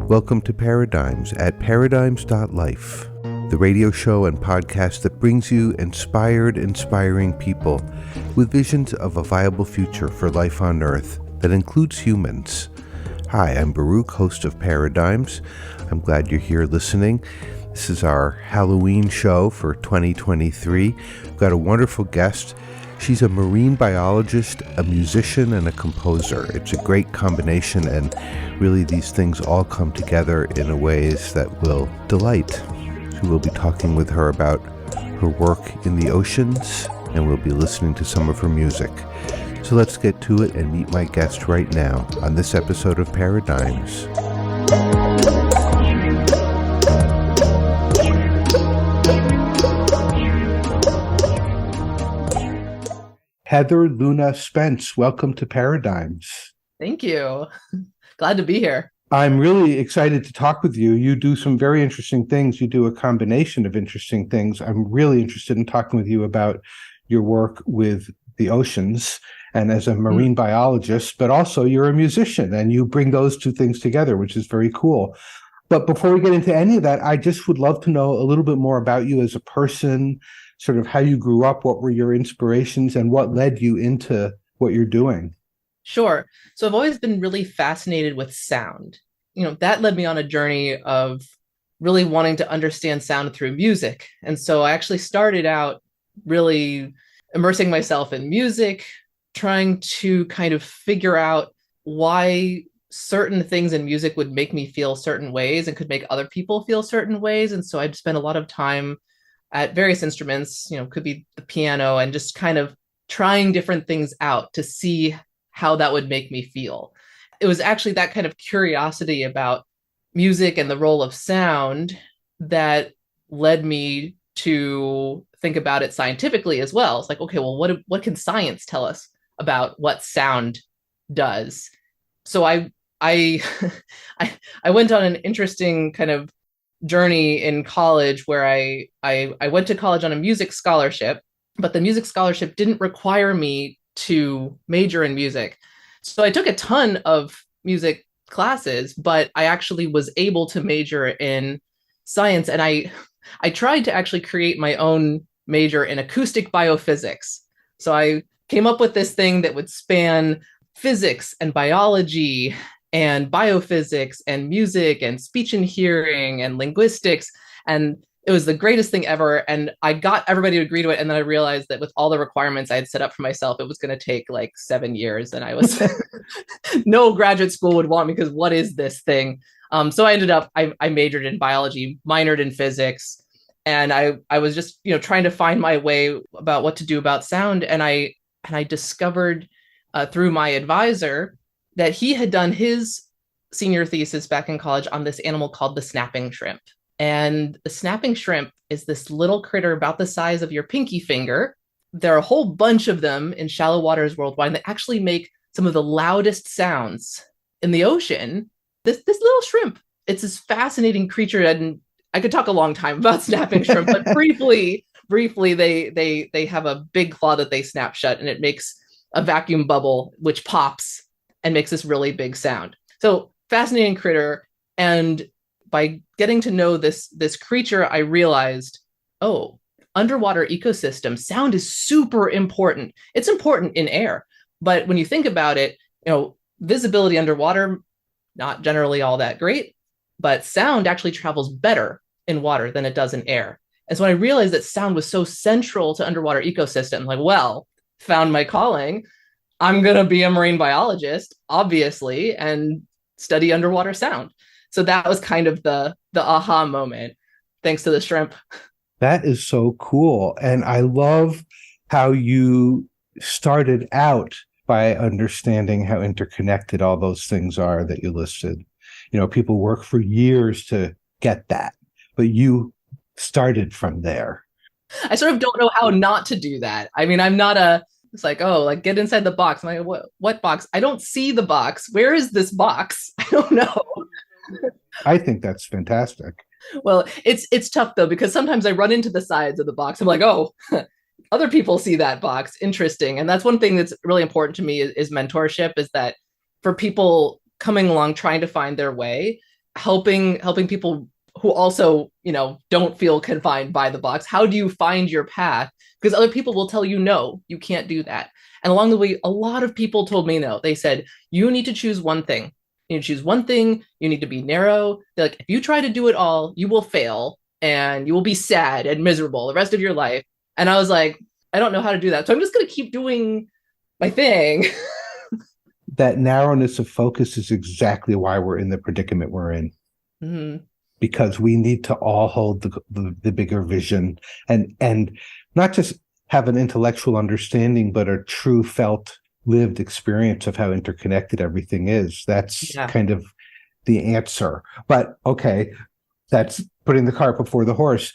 Welcome to Paradigms at paradigms.life, the radio show and podcast that brings you inspiring people with visions of a viable future for life on Earth that includes humans. Hi, I'm Baruch, host of Paradigms. I'm glad you're here listening. This is our Halloween show for 2023. We've got a wonderful guest. She's a marine biologist, a musician, and a composer. It's a great combination, and really these things all come together in a ways that will delight. So we'll be talking with her about her work in the oceans, and we'll be listening to some of her music. So let's get to it and meet my guest right now on this episode of Paradigms. Heather Luna Spence, welcome to Paradigms. Thank you. Glad to be here. I'm really excited to talk with you. You do some very interesting things. You do a combination of interesting things. I'm really interested in talking with you about your work with the oceans and as a marine biologist, but also you're a musician and you bring those two things together, which is very cool. But before we get into any of that, I just would love to know a little bit more about you as a person, sort of how you grew up, what were your inspirations, and what led you into what you're doing. Sure. So I've always been really fascinated with sound. That led me on a journey of really wanting to understand sound through music. And so I actually started out really immersing myself in music, trying to kind of figure out why certain things in music would make me feel certain ways and could make other people feel certain ways. And so I'd spend a lot of time at various instruments, could be the piano, and just kind of trying different things out to see how that would make me feel. It was actually that kind of curiosity about music and the role of sound that led me to think about it scientifically as well. It's like, okay, well, what can science tell us about what sound does? So I went on an interesting kind of journey in college where I went to college on a music scholarship, but the music scholarship didn't require me to major in music. So I took a ton of music classes, but I actually was able to major in science. And I tried to actually create my own major in acoustic biophysics. So I came up with this thing that would span physics and biology and biophysics and music and speech and hearing and linguistics. And it was the greatest thing ever. And I got everybody to agree to it. And then I realized that with all the requirements I had set up for myself, it was going to take like 7 years. And I was, no graduate school would want me because what is this thing? So I ended up, I majored in biology, minored in physics. And I was just, trying to find my way about what to do about sound. And I discovered through my advisor that he had done his senior thesis back in college on this animal called the snapping shrimp. And the snapping shrimp is this little critter about the size of your pinky finger. There are a whole bunch of them in shallow waters worldwide, and they actually make some of the loudest sounds in the ocean. This little shrimp, it's this fascinating creature, and I could talk a long time about snapping shrimp, but briefly, they have a big claw that they snap shut, and it makes a vacuum bubble, which pops and makes this really big sound. So fascinating critter. And by getting to know this creature, I realized, underwater ecosystem, sound is super important. It's important in air. But when you think about it, visibility underwater, not generally all that great, but sound actually travels better in water than it does in air. And so when I realized that sound was so central to underwater ecosystems, found my calling. I'm going to be a marine biologist, obviously, and study underwater sound. So that was kind of the aha moment, thanks to the shrimp. That is so cool. And I love how you started out by understanding how interconnected all those things are that you listed. People work for years to get that, but you started from there. I sort of don't know how not to do that. I mean, I'm not it's like, get inside the box. I'm like, what box? I don't see the box. Where is this box? I don't know. I think that's fantastic. Well, it's tough though, because sometimes I run into the sides of the box. I'm like, other people see that box. Interesting. And that's one thing that's really important to me is mentorship, is that for people coming along trying to find their way, helping people who also, don't feel confined by the box. How do you find your path? Because other people will tell you, no, you can't do that. And along the way, a lot of people told me no. They said, you need to choose one thing. You need to choose one thing. You need to be narrow. They're like, if you try to do it all, you will fail and you will be sad and miserable the rest of your life. And I was like, I don't know how to do that. So I'm just going to keep doing my thing. That narrowness of focus is exactly why we're in the predicament we're in. Mm-hmm. Because we need to all hold the bigger vision and not just have an intellectual understanding, but a true felt lived experience of how interconnected everything is. That's kind of the answer. But okay, that's putting the cart before the horse.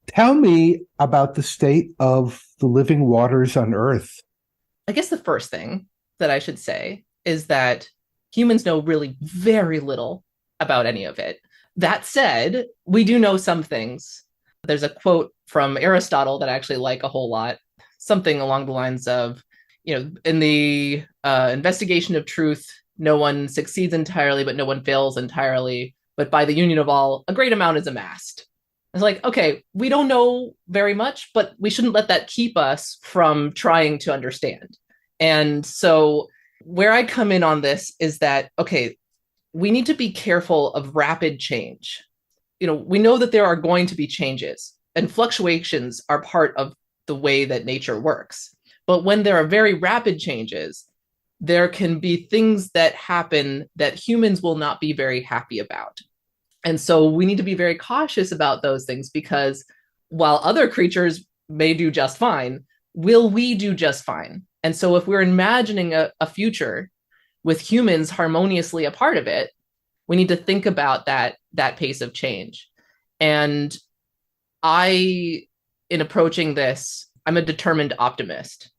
Tell me about the state of the living waters on Earth. I guess the first thing that I should say is that humans know really very little about any of it. That said, we do know some things. There's a quote from Aristotle that I actually like a whole lot, something along the lines of, in the investigation of truth, no one succeeds entirely, but no one fails entirely. But by the union of all, a great amount is amassed. It's like, okay, we don't know very much, but we shouldn't let that keep us from trying to understand. And so where I come in on this is that, okay, we need to be careful of rapid change. We know that there are going to be changes, and fluctuations are part of the way that nature works. But when there are very rapid changes, there can be things that happen that humans will not be very happy about. And so we need to be very cautious about those things, because while other creatures may do just fine, will we do just fine? And so if we're imagining a future with humans harmoniously a part of it, we need to think about that pace of change. And in approaching this, I'm a determined optimist.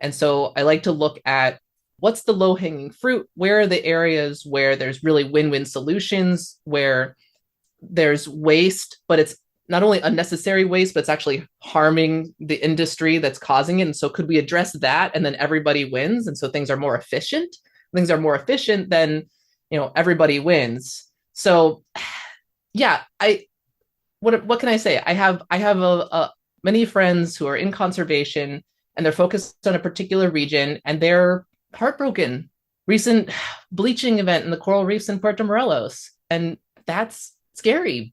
And so I like to look at what's the low-hanging fruit, where are the areas where there's really win-win solutions, where there's waste, but it's not only unnecessary waste, but it's actually harming the industry that's causing it. And so could we address that and then everybody wins? And so things are more efficient. Things are more efficient, then everybody wins. So yeah, what can I say? I have many friends who are in conservation and they're focused on a particular region and they're heartbroken. Recent bleaching event in the coral reefs in Puerto Morelos, and that's scary.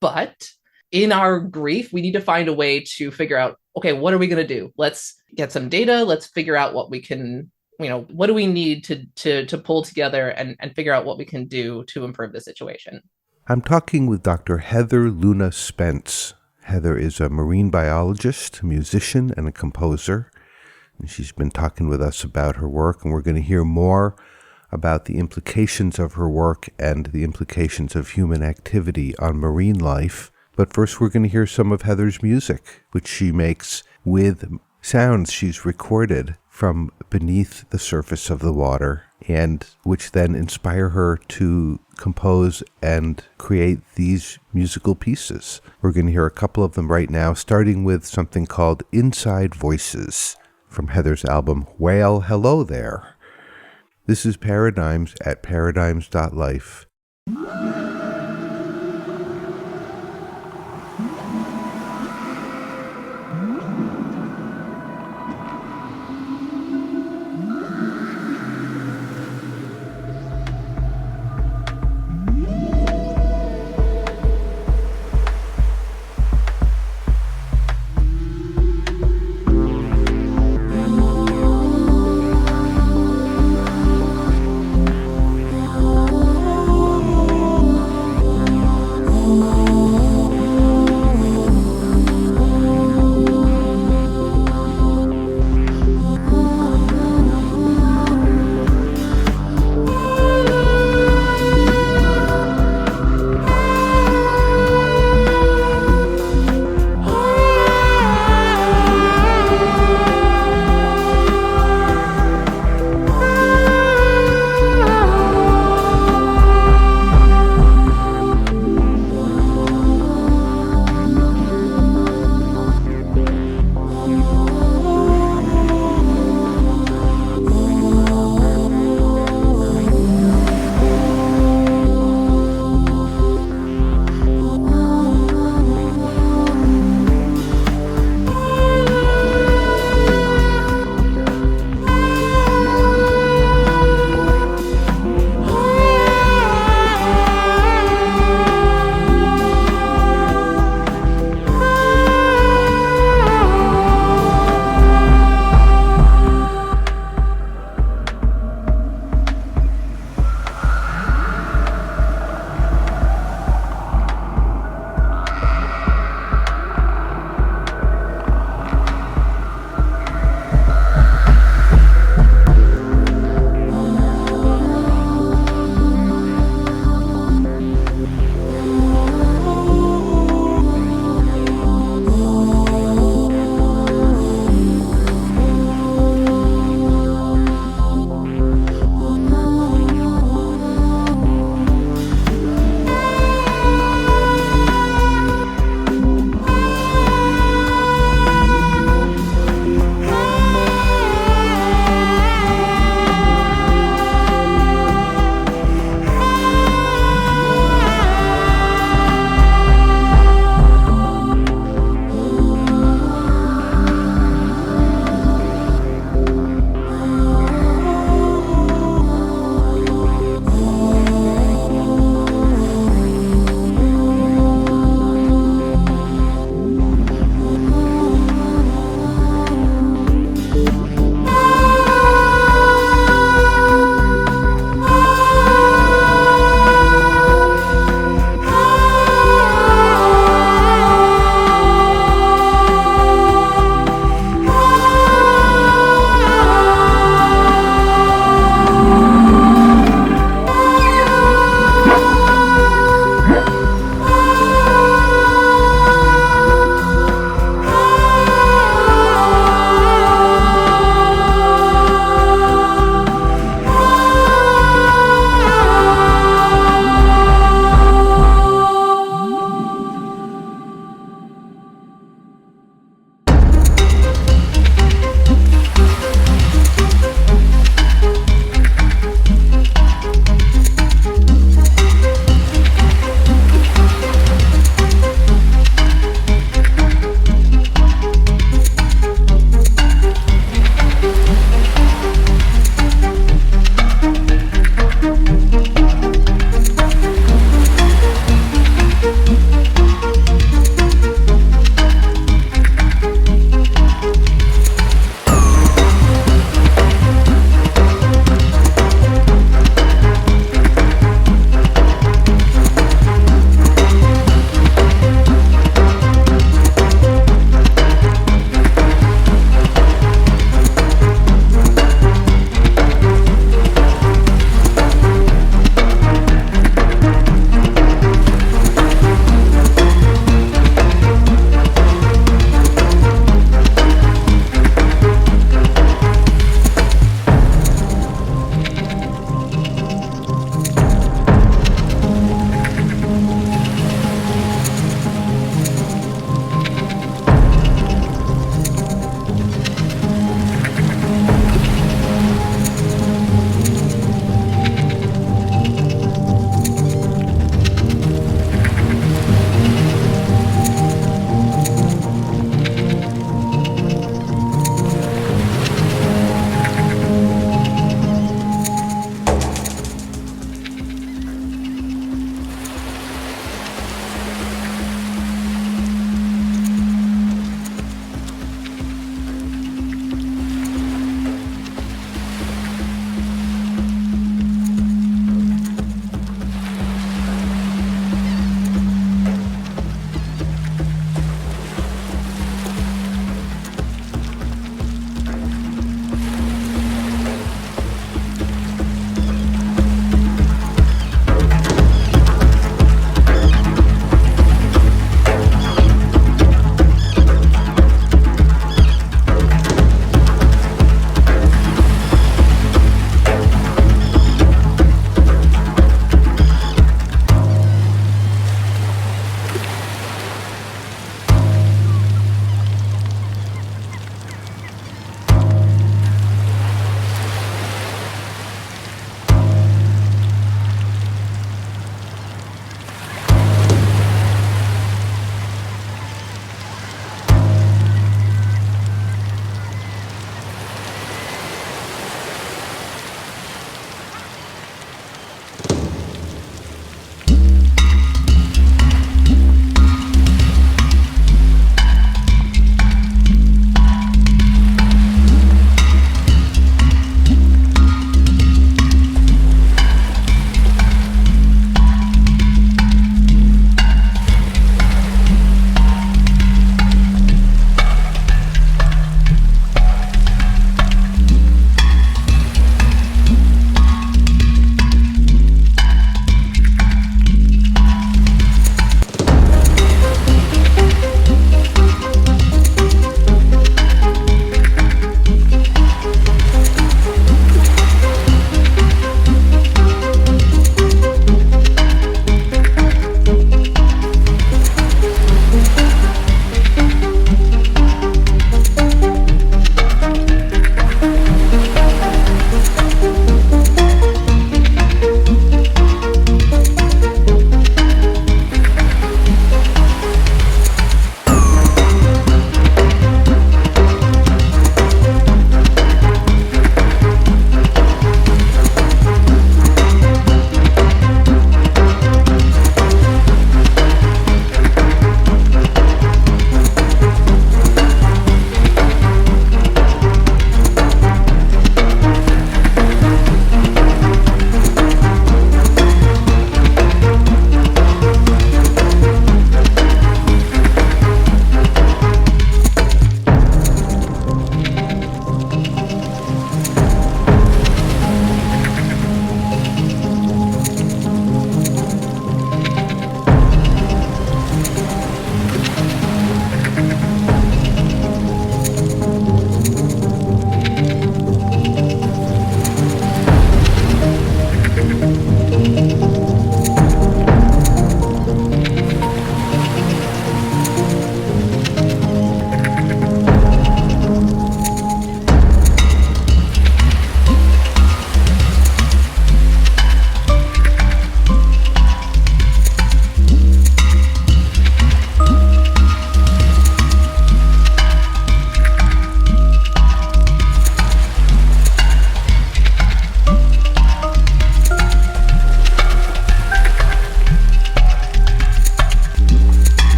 But in our grief, we need to find a way to figure out, okay, what are we going to do? Let's get some data. Let's figure out what we can, what do we need to pull together and figure out what we can do to improve the situation. I'm talking with Dr. Heather Luna Spence. Heather is a marine biologist, a musician, and a composer. And she's been talking with us about her work, and we're going to hear more about the implications of her work and the implications of human activity on marine life. But first, we're going to hear some of Heather's music, which she makes with sounds she's recorded from beneath the surface of the water, and which then inspire her to compose and create these musical pieces. We're going to hear a couple of them right now, starting with something called Inside Voices from Heather's album, Whale Hello There. This is Paradigms at paradigms.life.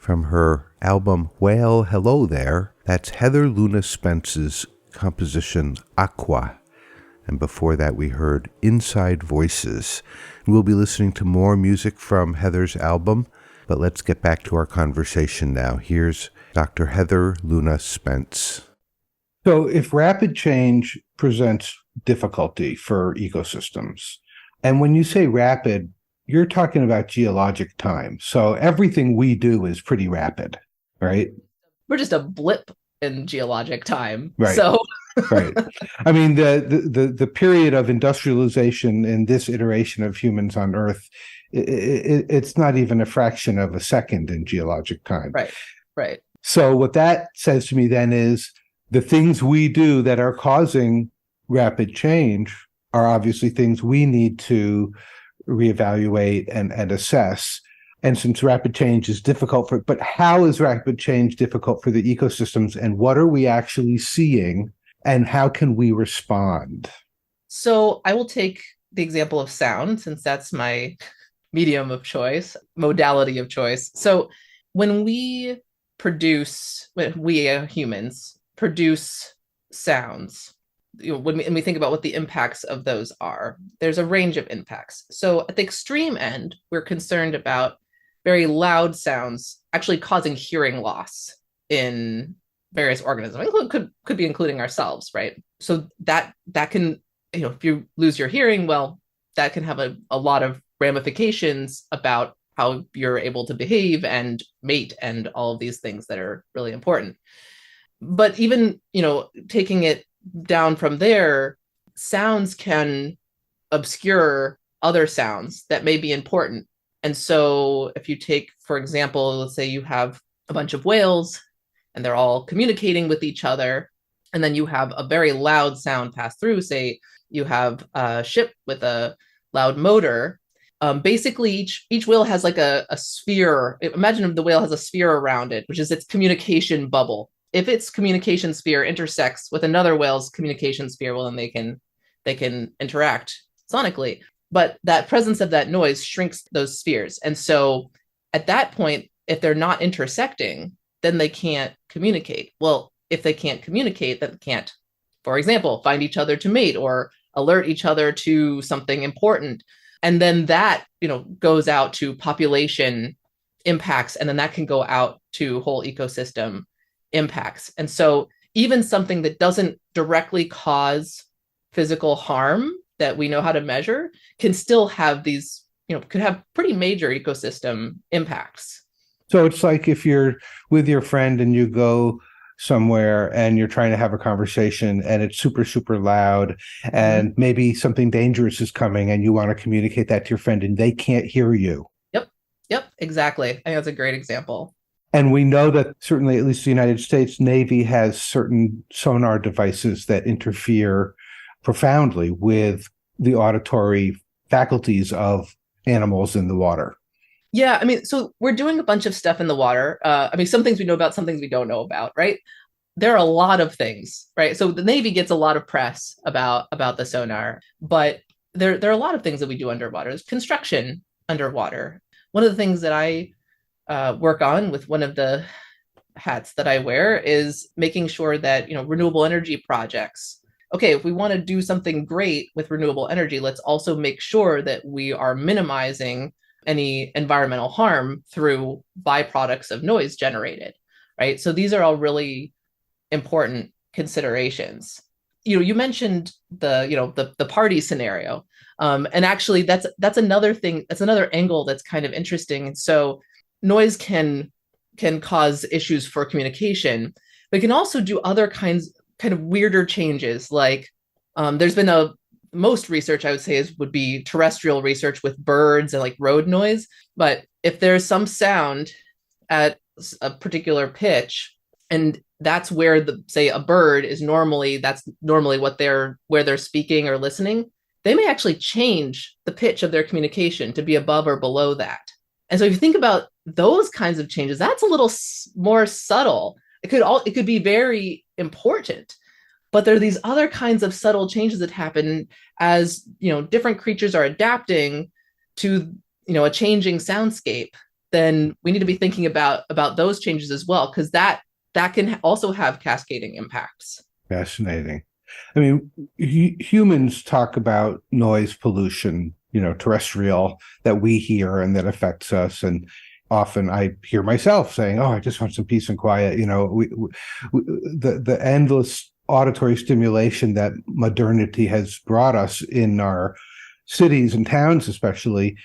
from her album Well, Hello There. That's Heather Luna Spence's composition Aqua. And before that, we heard Inside Voices. We'll be listening to more music from Heather's album, but let's get back to our conversation now. Here's Dr. Heather Luna Spence. So if rapid change presents difficulty for ecosystems, and when you say rapid, you're talking about geologic time. So everything we do is pretty rapid, right? We're just a blip in geologic time. Right. So right. I mean, the period of industrialization in this iteration of humans on Earth, it's not even a fraction of a second in geologic time. Right. So what that says to me then is the things we do that are causing rapid change are obviously things we need to reevaluate and assess. And since rapid change is difficult but how is rapid change difficult for the ecosystems, and what are we actually seeing? And how can we respond? So I will take the example of sound, since that's my medium of choice, modality of choice. So when we humans produce sounds, when we think about what the impacts of those are, there's a range of impacts. So at the extreme end, we're concerned about very loud sounds actually causing hearing loss in various organisms. Could be including ourselves, right? So that can, if you lose your hearing, well, that can have a lot of ramifications about how you're able to behave and mate and all of these things that are really important. But even, taking it down from there, sounds can obscure other sounds that may be important. And so if you take, for example, let's say you have a bunch of whales and they're all communicating with each other, and then you have a very loud sound pass through. Say you have a ship with a loud motor. Basically, each whale has like a sphere. Imagine if the whale has a sphere around it, which is its communication bubble. If its communication sphere intersects with another whale's communication sphere, well, then they can interact sonically. But that presence of that noise shrinks those spheres. And so at that point, if they're not intersecting, then they can't communicate. Well, if they can't communicate, then can't, for example, find each other to mate or alert each other to something important. And then that, goes out to population impacts, and then that can go out to whole ecosystem impacts. And so even something that doesn't directly cause physical harm that we know how to measure can still have these, could have pretty major ecosystem impacts. So it's like if you're with your friend and you go somewhere and you're trying to have a conversation and it's super, super loud, and maybe something dangerous is coming and you want to communicate that to your friend and they can't hear you. Yep, exactly. I think that's a great example. And we know that certainly, at least the United States Navy has certain sonar devices that interfere profoundly with the auditory faculties of animals in the water. Yeah, so we're doing a bunch of stuff in the water. Some things we know about, some things we don't know about, right? There are a lot of things, right? So the Navy gets a lot of press about the sonar, but there are a lot of things that we do underwater. There's construction underwater. One of the things that I work on with one of the hats that I wear is making sure that, renewable energy projects, okay, if we want to do something great with renewable energy, let's also make sure that we are minimizing any environmental harm through byproducts of noise generated, right? So these are all really important considerations. You mentioned the party scenario, and actually that's another thing. That's another angle that's kind of interesting. And so noise can cause issues for communication, but it can also do other kind of weirder changes. Like there's been most research I would say would be terrestrial research with birds and like road noise. But if there's some sound at a particular pitch, and that's where say a bird is that's normally where they're speaking or listening, they may actually change the pitch of their communication to be above or below that. And so if you think about those kinds of changes, that's a little more subtle. It could be very important. But there are these other kinds of subtle changes that happen as, different creatures are adapting to, a changing soundscape then we need to be thinking about those changes as well, because that can also have cascading impacts. Fascinating. I mean, humans talk about noise pollution, terrestrial, that we hear and that affects us. And often I hear myself saying, "Oh, I just want some peace and quiet." The endless auditory stimulation that modernity has brought us in our cities and towns, especially,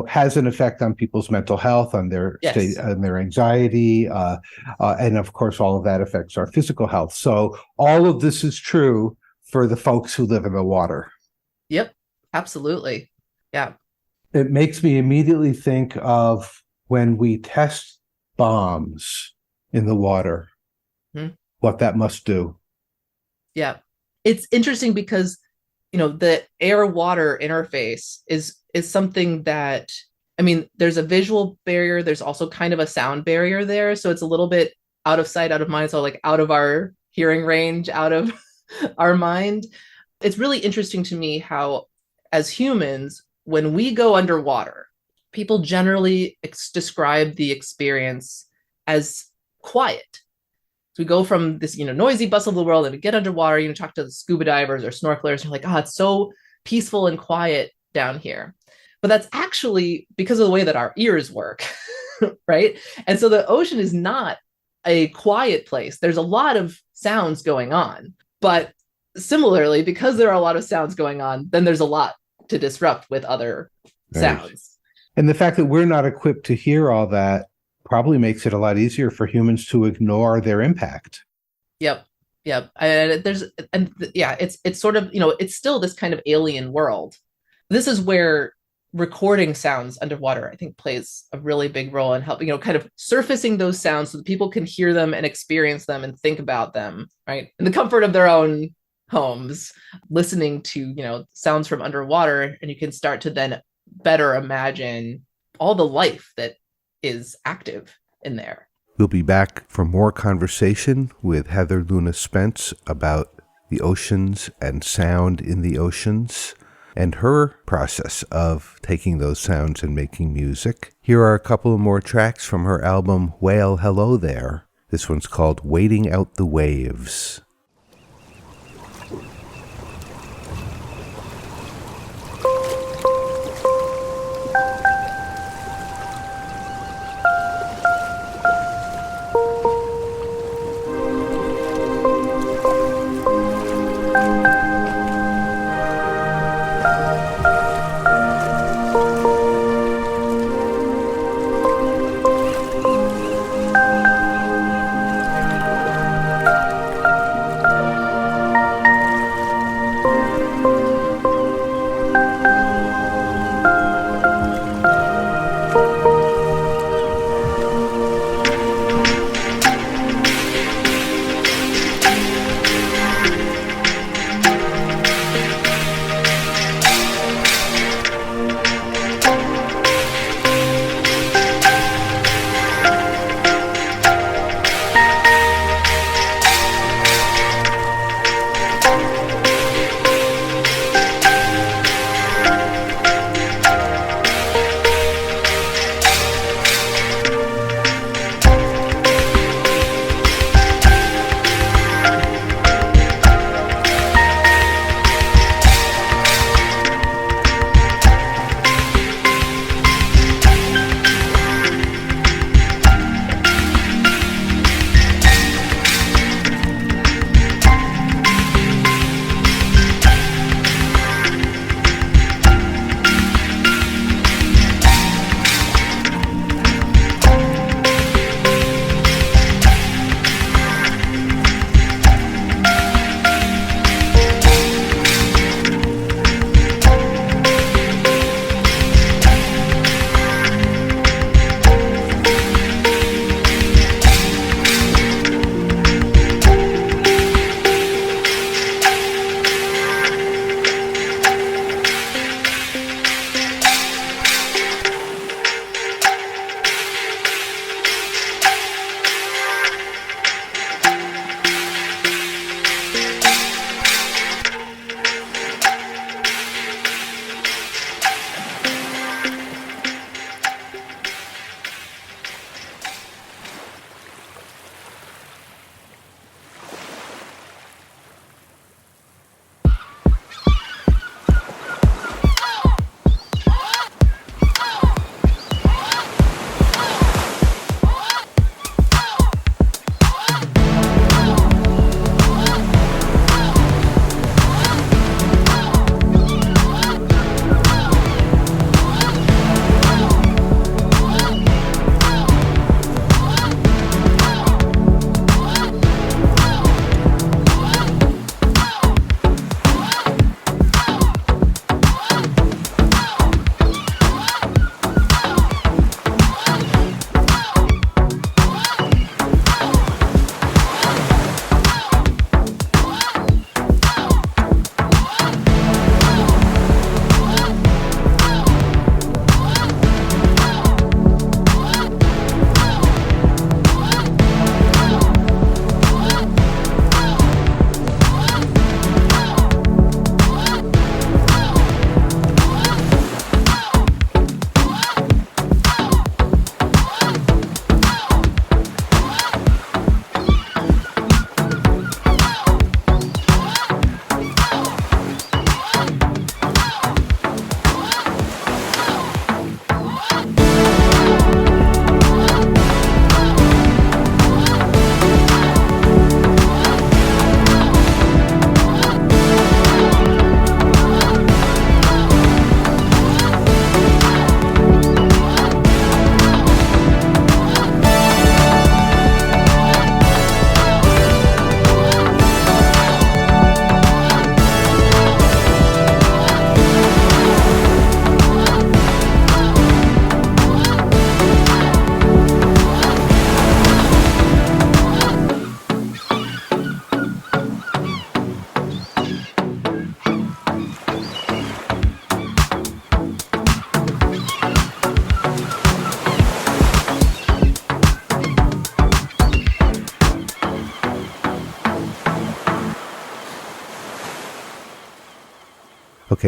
has an effect on people's mental health, on their state, on their anxiety, and of course, all of that affects our physical health. So all of this is true for the folks who live in the water. Yep, absolutely. Yeah. It makes me immediately think of when we test bombs in the water, what that must do. Yeah. It's interesting because, the air-water interface is something that, I mean, there's a visual barrier. There's also kind of a sound barrier there. So it's a little bit out of sight, out of mind. So like out of our hearing range, out of our mind. It's really interesting to me how, as humans, when we go underwater, people generally describe the experience as quiet. So we go from this, noisy bustle of the world, and we get underwater, talk to the scuba divers or snorkelers, and you're like, oh, it's so peaceful and quiet down here. But that's actually because of the way that our ears work, right? And so the ocean is not a quiet place. There's a lot of sounds going on. But similarly, because there are a lot of sounds going on, then there's a lot to disrupt with other sounds. And the fact that we're not equipped to hear all that probably makes it a lot easier for humans to ignore their impact. Yep. And it's sort of, it's still this kind of alien world. This is where recording sounds underwater, I think, plays a really big role in helping, kind of surfacing those sounds so that people can hear them and experience them and think about them, right? In the comfort of their own homes, listening to, sounds from underwater, and you can start to then better imagine all the life that is active in there. We'll be back for more conversation with Heather Luna Spence about the oceans and sound in the oceans, and her process of taking those sounds and making music. Here are a couple of more tracks from her album, Whale Hello There. This one's called Waiting Out the Waves.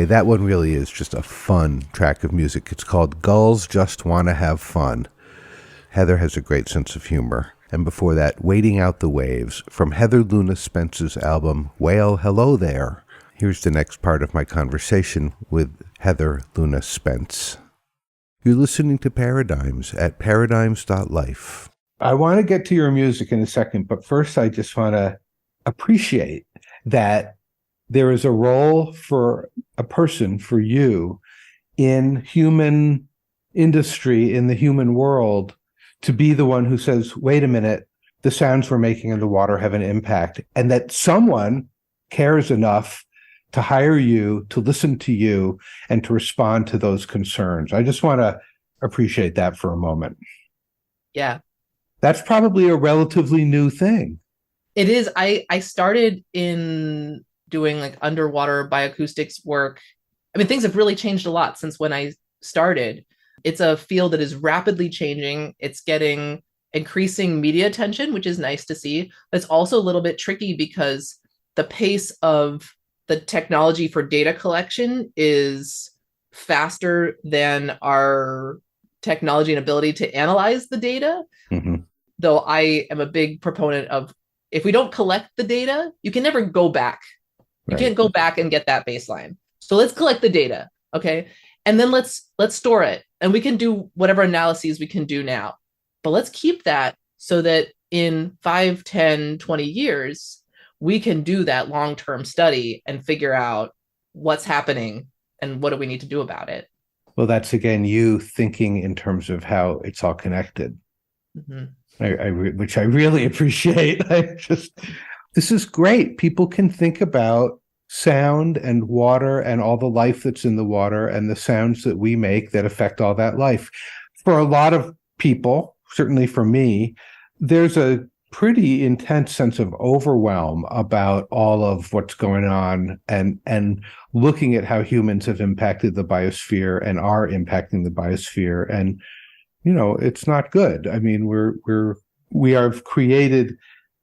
Okay, that one really is just a fun track of music. It's called Gulls Just Wanna Have Fun. Heather has a great sense of humor. And before that, Waiting Out the Waves from Heather Luna Spence's album, Whale Hello There. Here's the next part of my conversation with Heather Luna Spence. You're listening to Paradigms at paradigms.life. I want to get to your music in a second, but first I just want to appreciate that there is a role for a person, for you, in human industry, in the human world, to be the one who says, wait a minute, the sounds we're making in the water have an impact, and that someone cares enough to hire you, to listen to you, and to respond to those concerns. I just want to appreciate that for a moment. Yeah. That's probably a relatively new thing. It is. I started in doing like underwater bioacoustics work. I mean, things have really changed a lot since when I started. It's a field that is rapidly changing. It's getting increasing media attention, which is nice to see. But it's also a little bit tricky because the pace of the technology for data collection is faster than our technology and ability to analyze the data. Mm-hmm. Though I am a big proponent of, if we don't collect the data, you can never go back. You can't go back and get that baseline. So let's collect the data, okay? And then let's store it. And we can do whatever analyses we can do now. But let's keep that so that in 5, 10, 20 years, we can do that long-term study and figure out what's happening and what do we need to do about it. Well, that's, again, you thinking in terms of how it's all connected, which I really appreciate. This is great. People can think about sound and water and all the life that's in the water and the sounds that we make that affect all that life. For a lot of people, certainly for me, there's a pretty intense sense of overwhelm about all of what's going on and looking at how humans have impacted the biosphere and are impacting the biosphere. And, you know, it's not good. I mean, we have created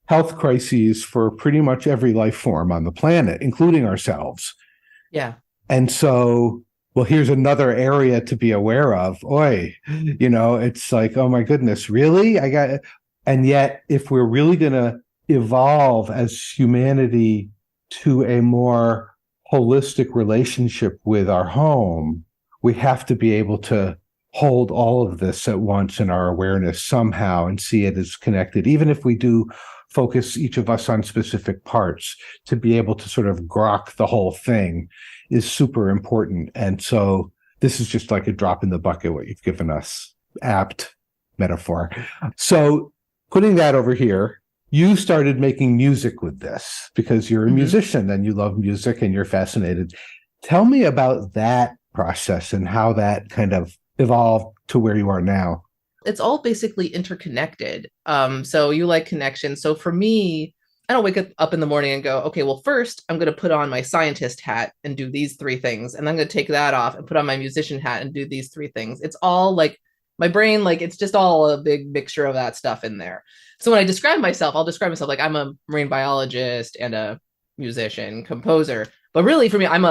health crises for pretty much every life form on the planet, including ourselves. Yeah. And so, well, here's another area to be aware of. You know, it's like, oh my goodness, really? And yet, if we're really going to evolve as humanity to a more holistic relationship with our home, we have to be able to hold all of this at once in our awareness somehow and see it as connected, even if we do focus each of us on specific parts. To be able to sort of grok the whole thing is super important. And so this is just like a drop in the bucket, what you've given us. Apt metaphor. So putting that over here, you started making music with this because you're a musician and you love music and you're fascinated. Tell me about that process and how that kind of evolved to where you are now. It's all basically interconnected. So you like connection. So for me, I don't wake up in the morning and go, okay, well, first I'm going to put on my scientist hat and do these 3 things. And I'm going to take that off and put on my musician hat and do these 3 things. It's all like my brain, like it's just all a big mixture of that stuff in there. So when I describe myself, I'll describe myself like I'm a marine biologist and a musician, composer. But really for me, I'm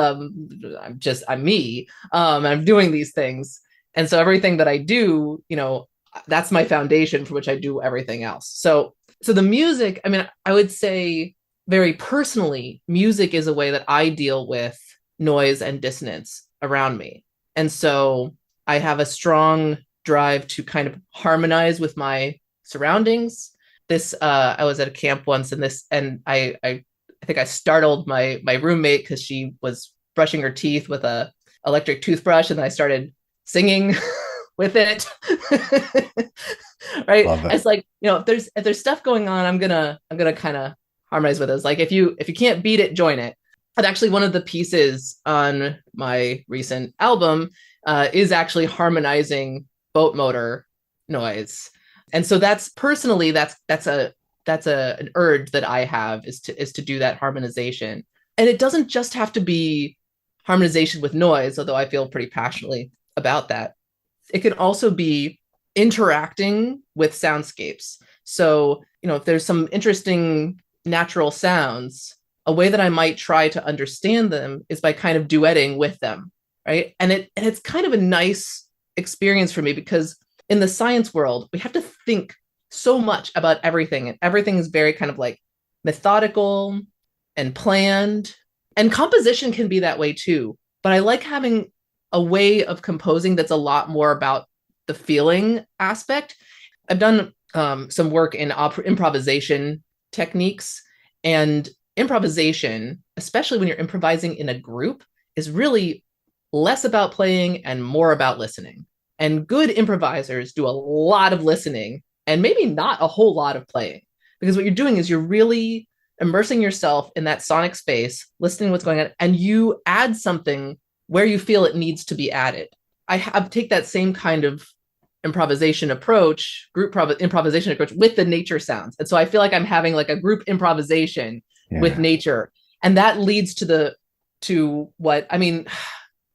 me. I'm doing these things. And so everything that I do, you know, that's my foundation for which I do everything else. So the music, I mean, I would say very personally, music is a way that I deal with noise and dissonance around me. And so I have a strong drive to kind of harmonize with my surroundings. I was at a camp once and I think I startled my roommate because she was brushing her teeth with a electric toothbrush, and then I started singing with it. Right. It's like, you know, if there's stuff going on, I'm gonna kind of harmonize with it. It's like if you can't beat it, join it. And actually one of the pieces on my recent album is actually harmonizing boat motor noise. And so that's personally, that's an urge that I have is to do that harmonization. And it doesn't just have to be harmonization with noise, although I feel pretty passionately about that. It can also be interacting with soundscapes. So, you know, if there's some interesting natural sounds, a way that I might try to understand them is by kind of duetting with them, right? And it's kind of a nice experience for me, because in the science world, we have to think so much about everything, and everything is very kind of like methodical and planned. And composition can be that way too. But I like having a way of composing that's a lot more about the feeling aspect. I've done some work in improvisation techniques, and improvisation, especially when you're improvising in a group, is really less about playing and more about listening. And good improvisers do a lot of listening and maybe not a whole lot of playing, because what you're doing is you're really immersing yourself in that sonic space, listening to what's going on, and you add something where you feel it needs to be added. I take that same kind of improvisation approach, improvisation approach with the nature sounds. And so I feel like I'm having like a group improvisation with nature. And that leads to what, I mean,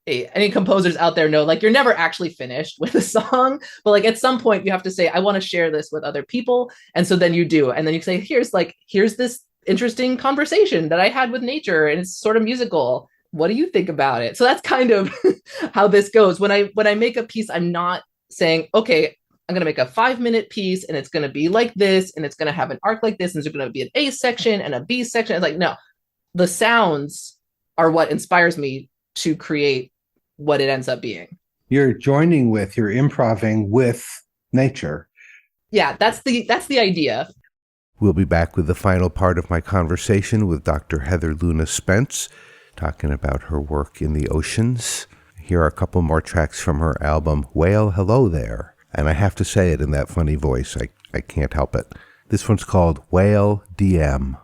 any composers out there know, like, you're never actually finished with a song, but like at some point you have to say, I want to share this with other people. And so then you do. And then you say, here's this interesting conversation that I had with nature, and it's sort of musical. What do you think about it? So that's kind of how this goes. When I make a piece, I'm not saying, okay, I'm going to make a 5-minute piece and it's going to be like this, and it's going to have an arc like this, and there's going to be an A section and a B section. It's like, no, the sounds are what inspires me to create what it ends up being. You're improving with nature. Yeah, that's the idea. We'll be back with the final part of my conversation with Dr. Heather Luna Spence, talking about her work in the oceans. Here are a couple more tracks from her album, Whale Hello There. And I have to say it in that funny voice. I can't help it. This one's called Whale DM.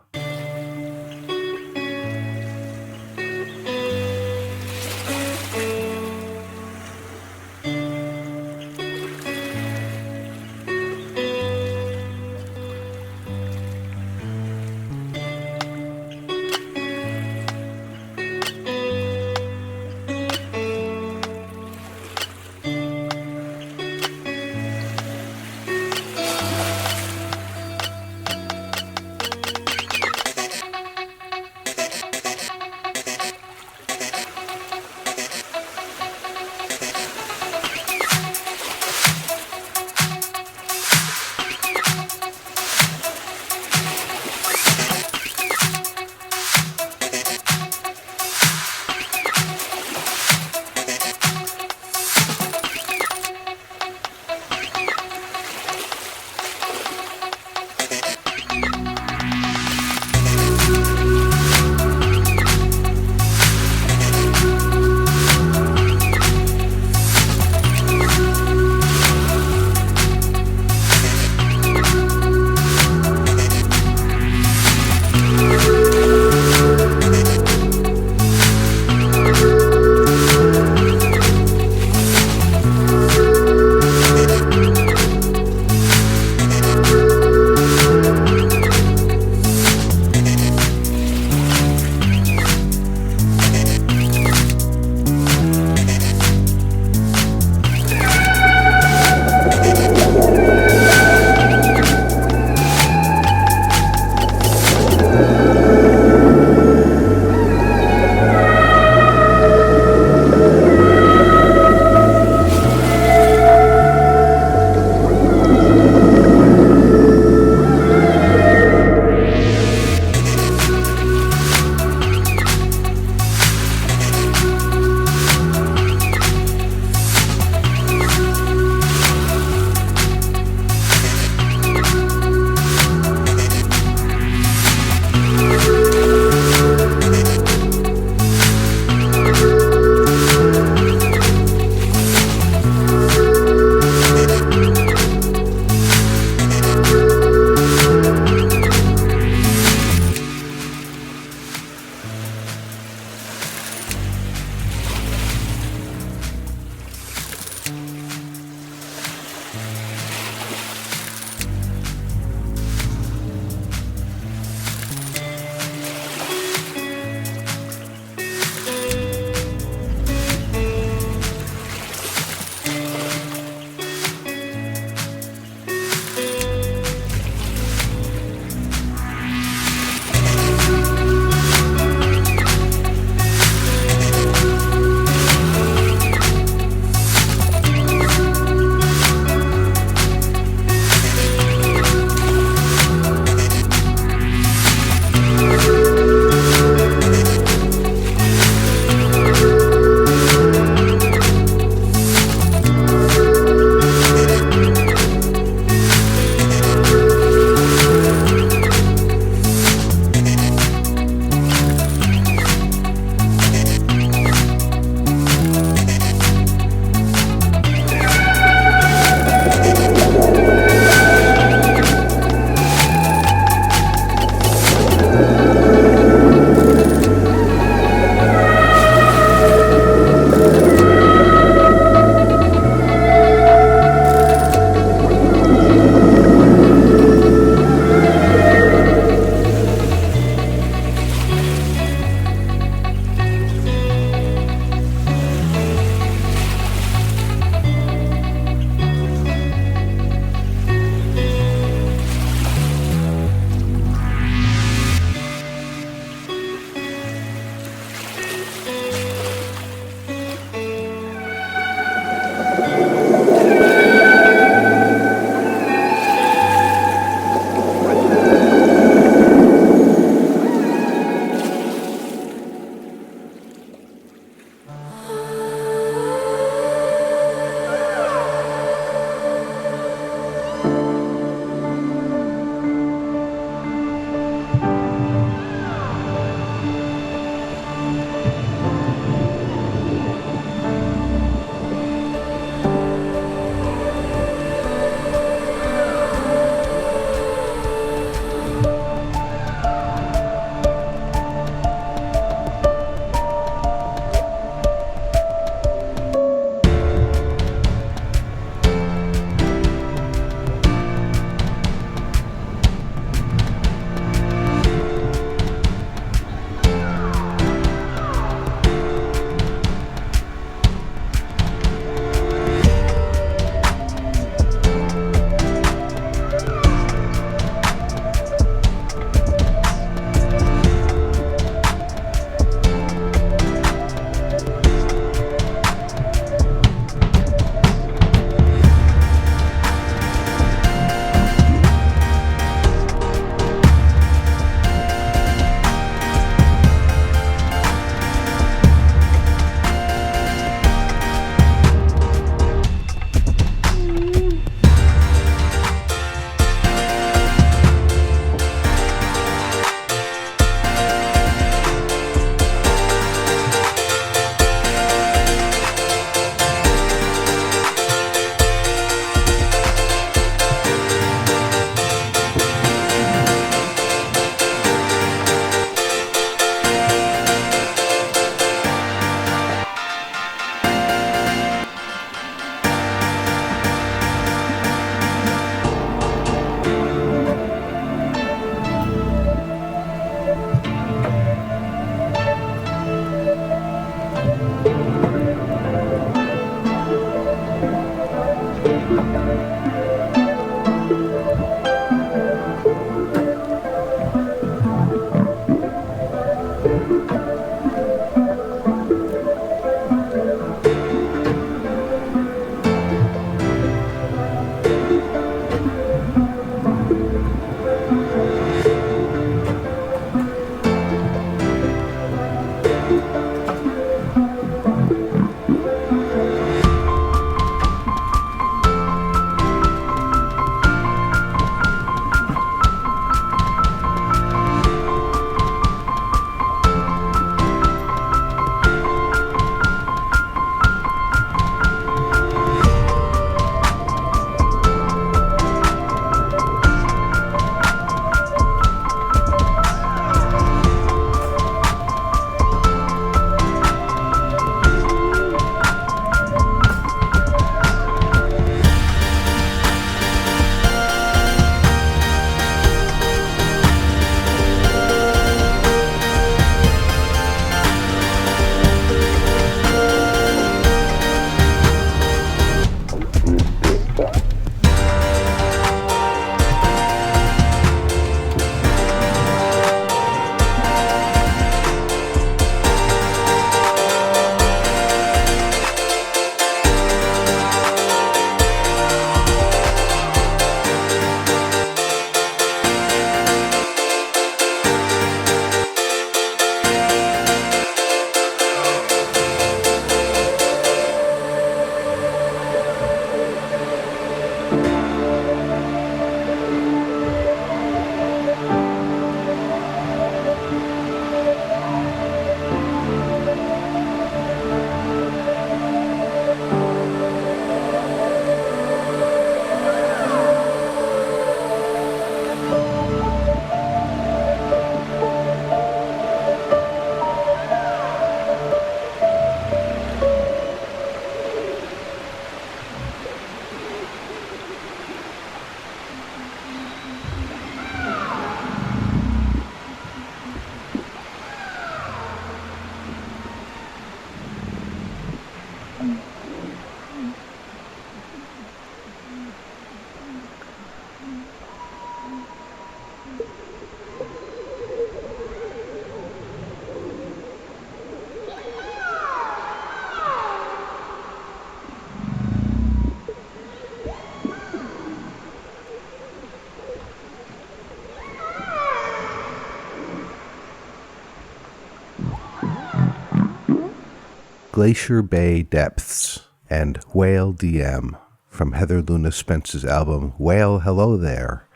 Glacier Bay Depths and Whale DM from Heather Luna Spence's album Whale Hello There.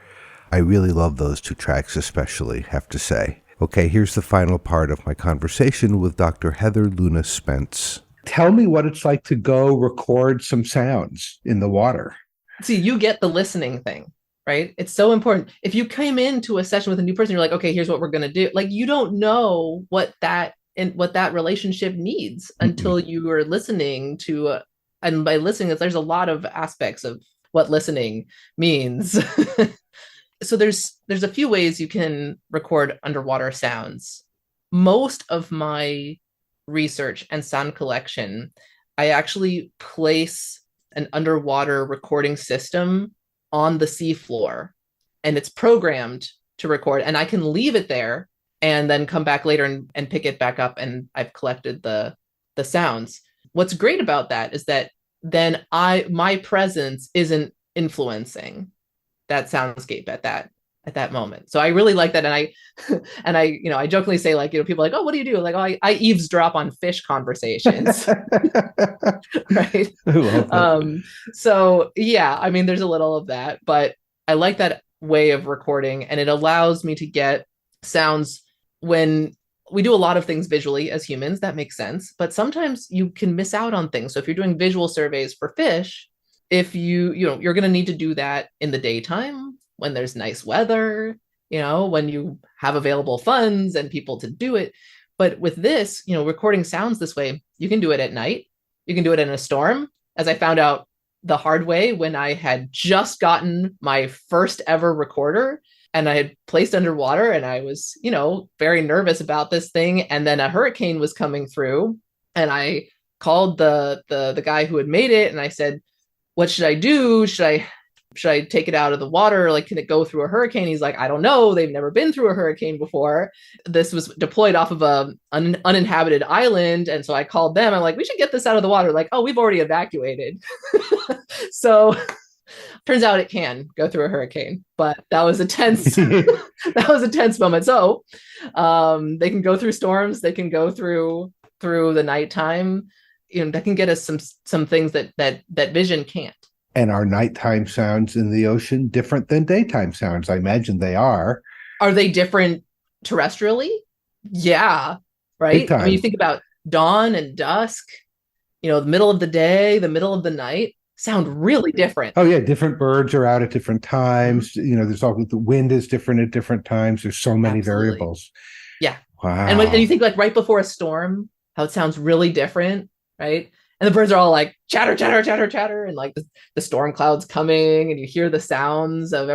I really love those two tracks especially, have to say. Okay, here's the final part of my conversation with Dr. Heather Luna Spence. Tell me what it's like to go record some sounds in the water. See, you get the listening thing, right? It's so important. If you came into a session with a new person, you're like, okay, here's what we're going to do. Like, you don't know what that relationship needs until you are listening to, and by listening, there's a lot of aspects of what listening means. So there's a few ways you can record underwater sounds. Most of my research and sound collection, I actually place an underwater recording system on the seafloor, and it's programmed to record, and I can leave it there and then come back later and pick it back up, and I've collected the sounds. What's great about that is that then my presence isn't influencing that soundscape at that moment. So I really like that. And I jokingly say, like, people are like, oh, what do you do? Like, oh, I eavesdrop on fish conversations. Right. So yeah, I mean, there's a little of that, but I like that way of recording, and it allows me to get sounds when we do a lot of things visually as humans. That makes sense. But sometimes you can miss out on things. So if you're doing visual surveys for fish, if you're going to need to do that in the daytime when there's nice weather, when you have available funds and people to do it. But with this, recording sounds this way, you can do it at night. You can do it in a storm, as I found out the hard way when I had just gotten my first ever recorder and I had placed underwater, and I was, very nervous about this thing. And then a hurricane was coming through, and I called the guy who had made it, and I said, what should I do? Should I take it out of the water? Like, can it go through a hurricane? He's like, I don't know. They've never been through a hurricane before. This was deployed off of an uninhabited island. And so I called them. I'm like, we should get this out of the water. Like, oh, we've already evacuated. So turns out it can go through a hurricane, but that was a tense moment. So they can go through storms. They can go through the nighttime. That can get us some things that vision can't. And are nighttime sounds in the ocean different than daytime sounds? I imagine they are. Are they different terrestrially? Yeah, right? I mean, you think about dawn and dusk, the middle of the day, the middle of the night, sound really different. Oh, yeah. Different birds are out at different times. There's all the wind is different at different times. There's so many variables. Yeah. Wow. And you think, like, right before a storm, how it sounds really different, right? And the birds are all like chatter, chatter, chatter, chatter. And like the storm cloud's coming, and you hear the sounds of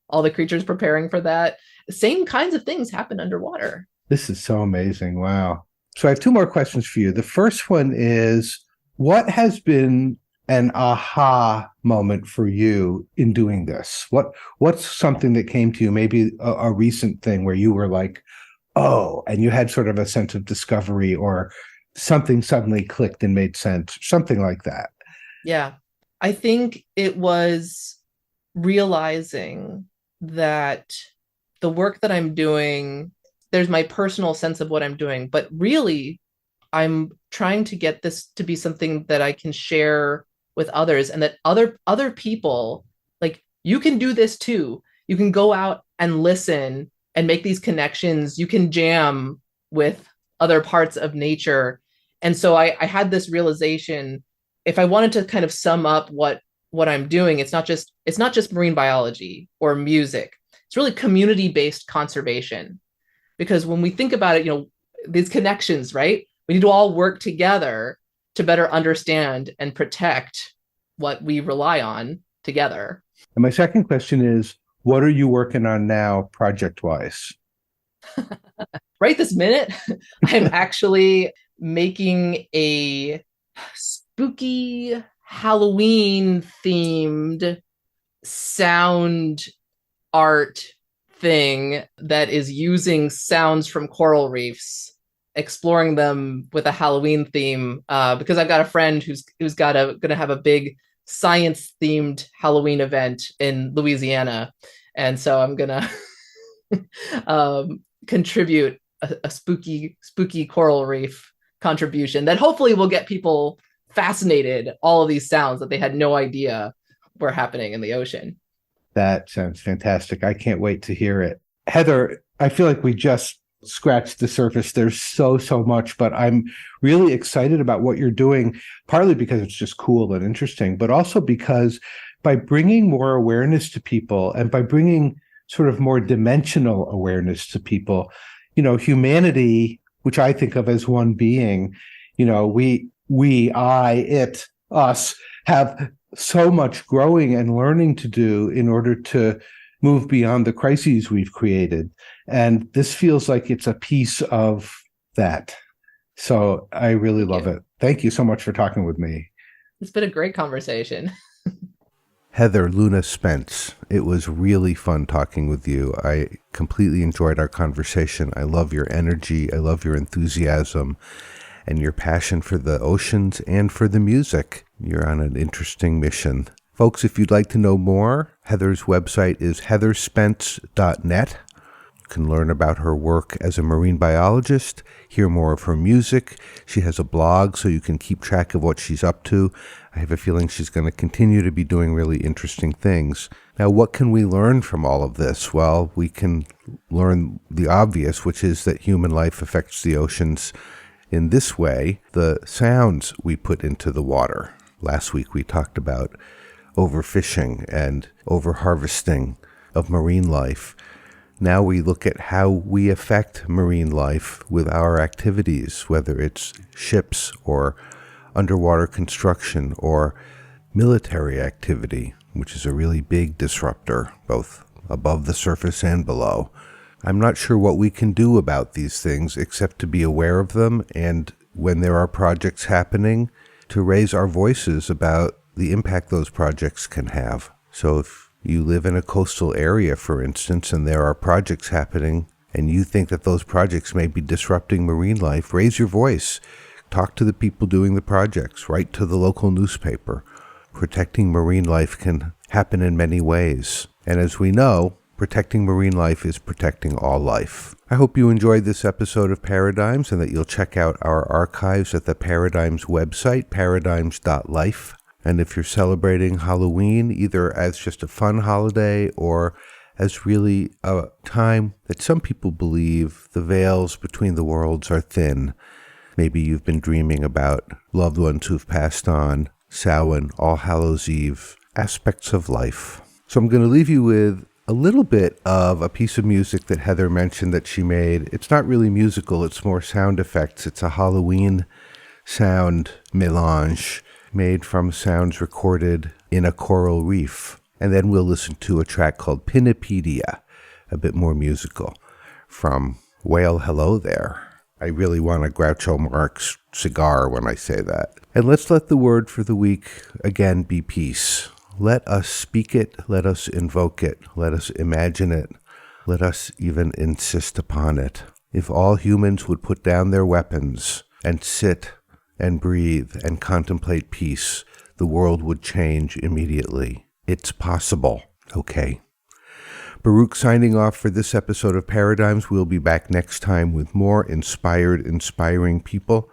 all the creatures preparing for that. The same kinds of things happen underwater. This is so amazing. Wow. So I have two more questions for you. The first one is, what has been an aha moment for you in doing this? What's something that came to you, maybe a recent thing where you were like, oh, and you had sort of a sense of discovery, or something suddenly clicked and made sense, something like that? Yeah. I think it was realizing that the work that I'm doing, there's my personal sense of what I'm doing, but really I'm trying to get this to be something that I can share with others, and that other people, like, you can do this too. You can go out and listen and make these connections. You can jam with other parts of nature. And so I had this realization, if I wanted to kind of sum up what I'm doing, it's not just marine biology or music. It's really community-based conservation. Because when we think about it, these connections, right? We need to all work together to better understand and protect what we rely on together. And my second question is, what are you working on now, project-wise? Right this minute, I'm actually making a spooky Halloween themed sound art thing that is using sounds from coral reefs, exploring them with a Halloween theme, because I've got a friend who's gonna have a big science themed Halloween event in Louisiana, and so I'm gonna contribute a spooky coral reef contribution that hopefully will get people fascinated, all of these sounds that they had no idea were happening in the ocean. That sounds fantastic. I can't wait to hear it. Heather, I feel like we just scratched the surface. There's so much, but I'm really excited about what you're doing, partly because it's just cool and interesting, but also because by bringing more awareness to people and by bringing sort of more dimensional awareness to people, humanity, which I think of as one being, we, I, it, us, have so much growing and learning to do in order to move beyond the crises we've created. And this feels like it's a piece of that. So I really love it. Thank you so much for talking with me. It's been a great conversation. Heather Luna Spence, it was really fun talking with you. I completely enjoyed our conversation. I love your energy. I love your enthusiasm and your passion for the oceans and for the music. You're on an interesting mission. Folks, if you'd like to know more, Heather's website is heatherspence.net. You can learn about her work as a marine biologist, hear more of her music. She has a blog, so you can keep track of what she's up to. I have a feeling she's going to continue to be doing really interesting things. Now, what can we learn from all of this? Well, we can learn the obvious, which is that human life affects the oceans in this way: the sounds we put into the water. Last week we talked about overfishing and overharvesting of marine life. Now we look at how we affect marine life with our activities, whether it's ships or underwater construction or military activity, which is a really big disruptor, both above the surface and below. I'm not sure what we can do about these things except to be aware of them, and when there are projects happening, to raise our voices about the impact those projects can have. So if you live in a coastal area, for instance, and there are projects happening, and you think that those projects may be disrupting marine life, raise your voice. Talk to the people doing the projects. Write to the local newspaper. Protecting marine life can happen in many ways. And as we know, protecting marine life is protecting all life. I hope you enjoyed this episode of Paradigms and that you'll check out our archives at the Paradigms website, paradigms.life. And if you're celebrating Halloween, either as just a fun holiday or as really a time that some people believe the veils between the worlds are thin. Maybe you've been dreaming about loved ones who've passed on, Samhain, All Hallows Eve, aspects of life. So I'm going to leave you with a little bit of a piece of music that Heather mentioned that she made. It's not really musical, it's more sound effects. It's a Halloween sound melange made from sounds recorded in a coral reef. And then we'll listen to a track called Pinapedia, a bit more musical, from Whale Hello There. I really want a Groucho Marx cigar when I say that. And let's let the word for the week again be peace. Let us speak it, let us invoke it, let us imagine it, let us even insist upon it. If all humans would put down their weapons and sit and breathe and contemplate peace, the world would change immediately. It's possible. Okay. Baruch signing off for this episode of Paradigms. We'll be back next time with more inspiring people.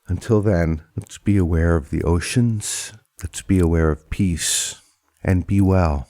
Until then, let's be aware of the oceans. Let's be aware of peace. And be well.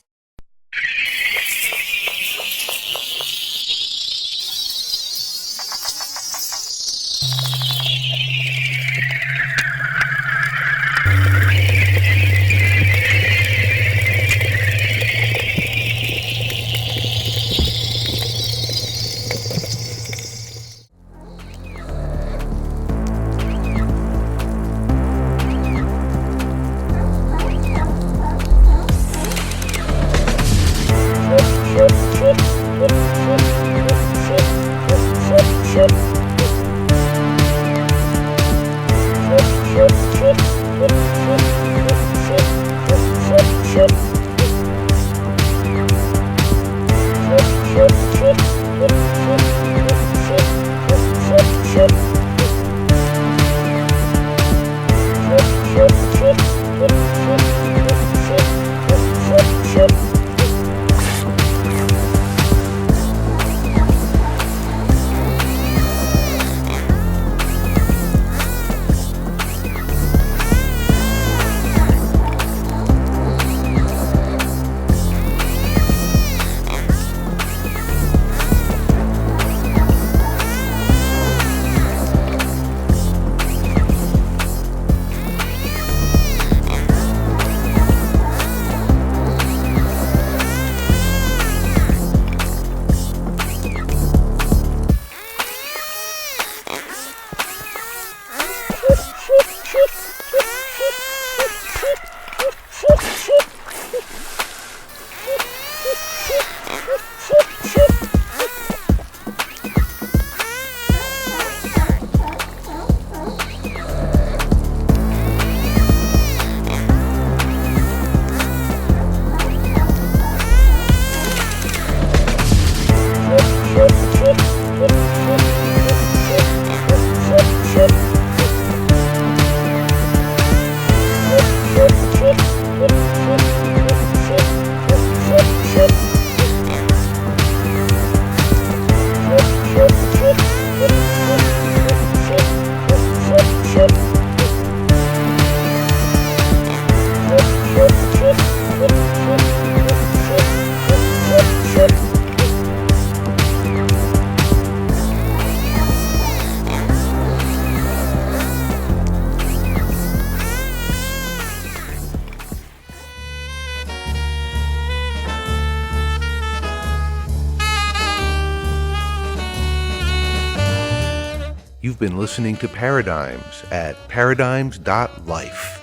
You've been listening to Paradigms at paradigms.life.